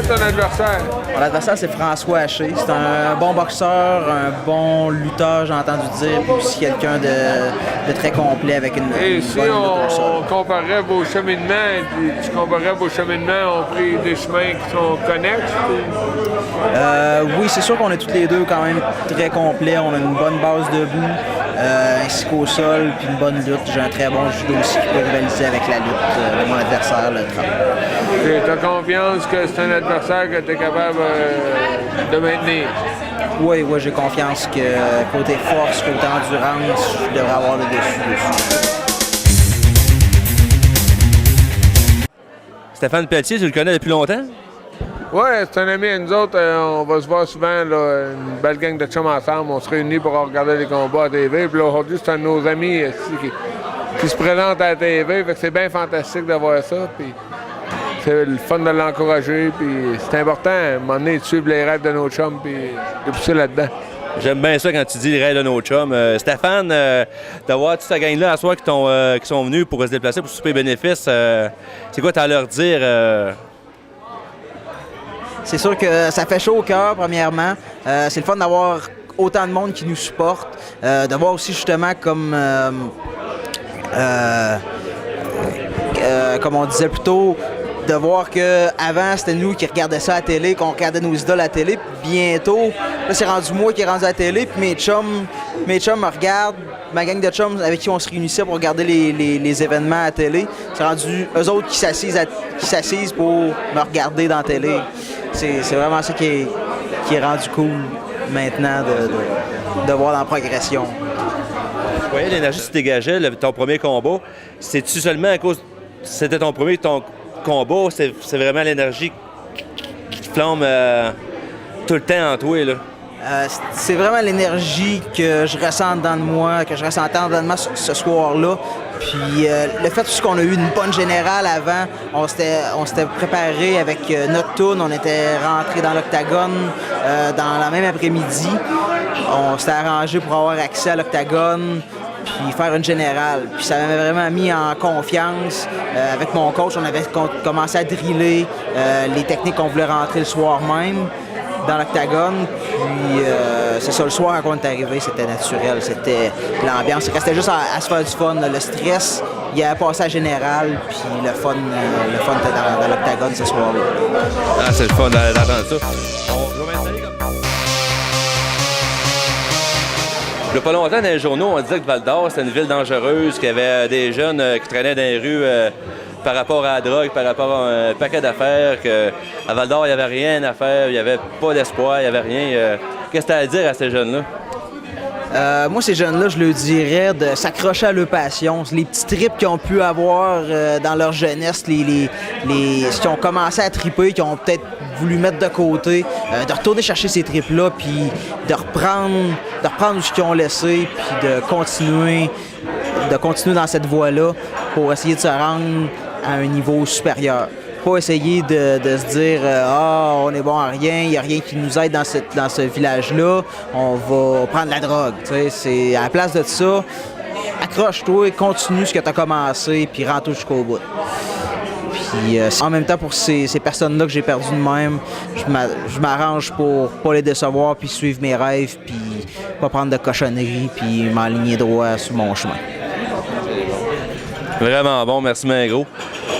ton adversaire? Mon adversaire, c'est François Haché. C'est un bon boxeur, un bon lutteur, j'ai entendu dire, puis aussi quelqu'un de très complet avec une Et si bonne lutte au sol. on comparait vos cheminements, tu comparais vos cheminements, ont pris des chemins qui sont connexes? Oui, c'est sûr qu'on est tous les deux quand même très complets. On a une bonne base debout, ainsi qu'au sol, puis une bonne lutte. J'ai un très bon judo aussi qui peut rivaliser avec la lutte de mon adversaire, le 30. Tu as confiance que c'est un adversaire que tu es capable de maintenir? Oui, j'ai confiance que côté force, côté endurance, je devrais avoir le dessus. Stéphane Pelletier, tu le connais depuis longtemps? Oui, c'est un ami à nous autres. On va se voir souvent, là, une belle gang de chums ensemble. On se réunit pour regarder les combats à TV. Puis là, aujourd'hui, c'est un de nos amis ici qui se présente à la TV. Fait que c'est bien fantastique de voir ça. Puis c'est le fun de l'encourager. Puis c'est important, à un moment donné, de suivre les rêves de nos chums puis de pousser là-dedans. J'aime bien ça quand tu dis les rêves de nos chums. Stéphane, d'avoir toute cette gang-là à soir qui sont venus pour se déplacer pour souper bénéfice, c'est quoi tu as à leur dire? C'est sûr que ça fait chaud au cœur, premièrement. C'est le fun d'avoir autant de monde qui nous supporte. De voir aussi justement comme on disait plus tôt, de voir qu'avant, c'était nous qui regardions ça à la télé, qu'on regardait nos idoles à la télé. Puis bientôt, là, c'est rendu moi qui est rendu à la télé, puis mes chums me regardent, ma gang de chums avec qui on se réunissait pour regarder les événements à la télé. C'est rendu eux autres qui s'assisent pour me regarder dans la télé. C'est vraiment ça qui est rendu cool maintenant de voir dans la progression. Je voyais l'énergie qui se dégageait, ton premier combat. C'est-tu seulement à cause c'était ton premier combat, c'est vraiment l'énergie qui te flambe tout le temps en toi, là? C'est vraiment l'énergie que je ressens dans moi, que je ressentais en dedans de moi ce soir-là. Puis le fait aussi qu'on a eu une bonne générale avant, on s'était préparé avec notre tourne, on était rentré dans l'octagone dans la même après-midi. On s'était arrangé pour avoir accès à l'octagone puis faire une générale. Puis ça m'avait vraiment mis en confiance. Avec mon coach, on avait commencé à driller les techniques qu'on voulait rentrer le soir même dans l'octagone. Puis c'est ça, le soir quand on est arrivé, c'était naturel, c'était l'ambiance. Il restait juste à se faire du fun. Le stress, il a passé à général, puis le fun était dans l'octagone ce soir-là. Ah, c'est le fun d'entendre ça. On va m'installer comme... Il n'y a pas longtemps, dans les journaux, on disait que Val-d'Or, c'était une ville dangereuse, qu'il y avait des jeunes qui traînaient dans les rues par rapport à la drogue, par rapport à un paquet d'affaires, qu'à Val-d'Or, il n'y avait rien à faire, il n'y avait pas d'espoir, il n'y avait rien. Qu'est-ce que tu as à dire à ces jeunes-là? Moi, ces jeunes-là, je leur dirais de s'accrocher à leur passion. Les petits trips qu'ils ont pu avoir dans leur jeunesse, ceux qui ont commencé à triper, qui ont peut-être voulu mettre de côté, de retourner chercher ces trips-là, puis de reprendre ce qu'ils ont laissé, puis de continuer dans cette voie-là pour essayer de se rendre à un niveau supérieur. Pas essayer de se dire on est bon à rien, il n'y a rien qui nous aide dans ce village-là, on va prendre la drogue. C'est à la place de ça, accroche-toi, continue ce que tu as commencé, puis rentre jusqu'au bout. Puis en même temps, pour ces personnes-là que j'ai perdues de même, je m'arrange pour pas les décevoir, puis suivre mes rêves, puis pas prendre de cochonneries, puis m'aligner droit sur mon chemin. Vraiment bon, merci bien gros.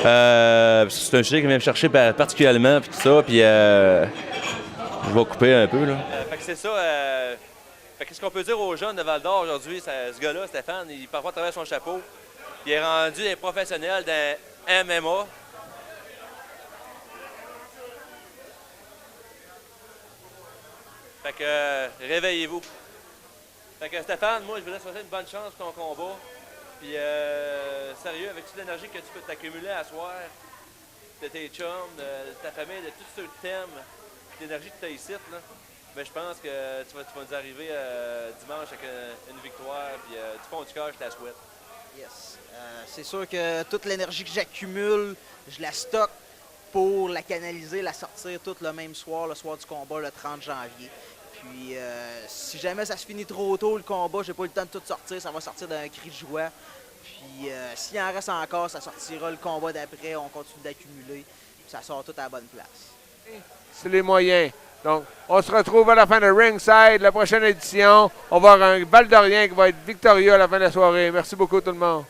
C'est un sujet qui vient me chercher particulièrement, puis tout ça, puis je vais couper un peu, là. Fait que c'est ça. Qu'est-ce qu'on peut dire aux jeunes de Val-d'Or aujourd'hui? Ce gars-là, Stéphane, il parfois travers son chapeau, puis il est rendu un professionnel dans MMA. Fait que réveillez-vous. Fait que Stéphane, moi, je voudrais te souhaiter une bonne chance pour ton combat. Puis, sérieux, avec toute l'énergie que tu peux t'accumuler à soir, de tes chums, de ta famille, de tout ce que tu t'aimes, l'énergie que tu as ici, là, ben, je pense que tu vas nous arriver dimanche avec une victoire. Puis, du fond du cœur, je te la souhaite. Yes. C'est sûr que toute l'énergie que j'accumule, je la stocke pour la canaliser, la sortir toute le même soir, le soir du combat, le 30 janvier. Puis, si jamais ça se finit trop tôt, le combat, j'ai pas eu le temps de tout sortir, ça va sortir d'un cri de joie. Puis, s'il en reste encore, ça sortira le combat d'après, on continue d'accumuler, puis ça sort tout à la bonne place. c'est les moyens. Donc, on se retrouve à la fin de Ringside, la prochaine édition. On va avoir un Val d'Orient qui va être victorieux à la fin de la soirée. Merci beaucoup tout le monde.